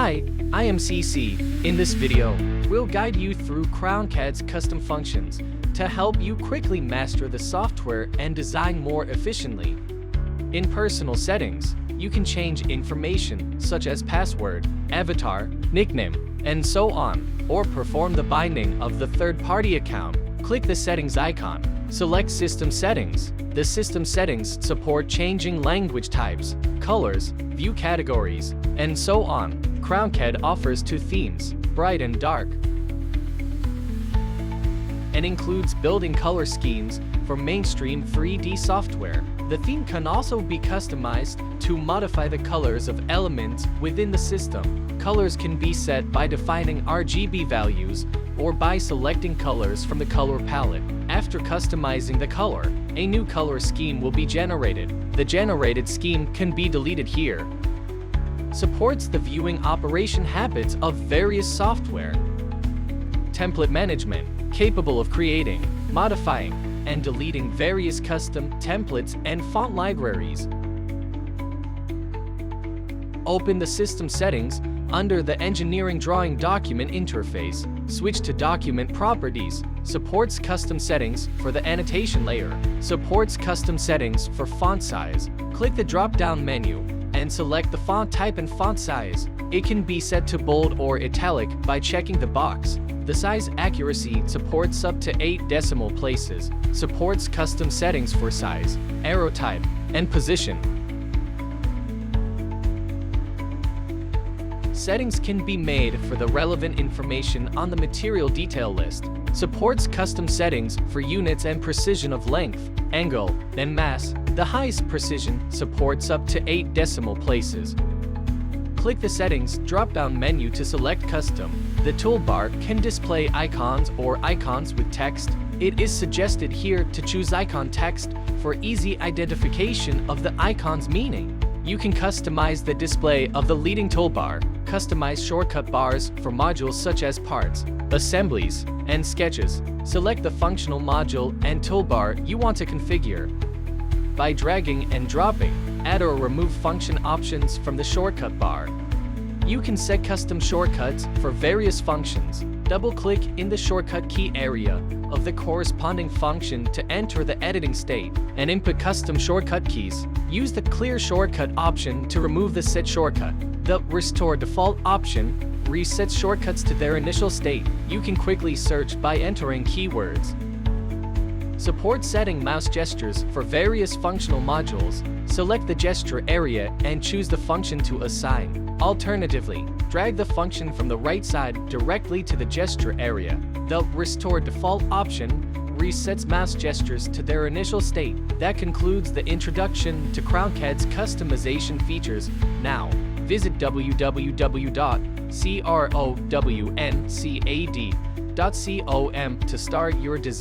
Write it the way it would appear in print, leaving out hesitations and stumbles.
Hi, I am CC. In this video, we'll guide you through CrownCAD's custom functions to help you quickly master the software and design more efficiently. In personal settings, you can change information such as password, avatar, nickname, and so on, or perform the binding of the third-party account. Click the settings icon. Select System Settings. The system settings support changing language types, colors, view categories, and so on. CrownCAD offers two themes, bright and dark, and includes built-in color schemes for mainstream 3D software. The theme can also be customized to modify the colors of elements within the system. Colors can be set by defining RGB values or by selecting colors from the color palette. After customizing the color, a new color scheme will be generated. The generated scheme can be deleted here. Supports the viewing operation habits of various software. Template management, capable of creating, modifying, and deleting various custom templates and font libraries. Open the system settings under the Engineering Drawing Document interface. Switch to Document Properties. Supports custom settings for the annotation layer. Supports custom settings for font size. Click the drop-down menu and select the font type and font size. It can be set to bold or italic by checking the box. The size accuracy supports up to 8 decimal places. Supports custom settings for size, arrow type, and position. Settings can be made for the relevant information on the material detail list. Supports custom settings for units and precision of length, angle, and mass. The highest precision supports up to 8 decimal places. Click the Settings drop-down menu to select Custom. The toolbar can display icons or icons with text. It is suggested here to choose icon text for easy identification of the icon's meaning. You can customize the display of the leading toolbar. Customize shortcut bars for modules such as parts, assemblies, and sketches. Select the functional module and toolbar you want to configure. By dragging and dropping, add or remove function options from the shortcut bar. You can set custom shortcuts for various functions. Double-click in the shortcut key area of the corresponding function to enter the editing state and input custom shortcut keys. Use the Clear Shortcut option to remove the set shortcut. The Restore Default option resets shortcuts to their initial state. You can quickly search by entering keywords. Support setting mouse gestures for various functional modules. Select the gesture area and choose the function to assign. Alternatively, drag the function from the right side directly to the gesture area. The Restore Default option resets mouse gestures to their initial state. That concludes the introduction to CrownCAD's customization features. Now, visit www.CrownCAD.com to start your design.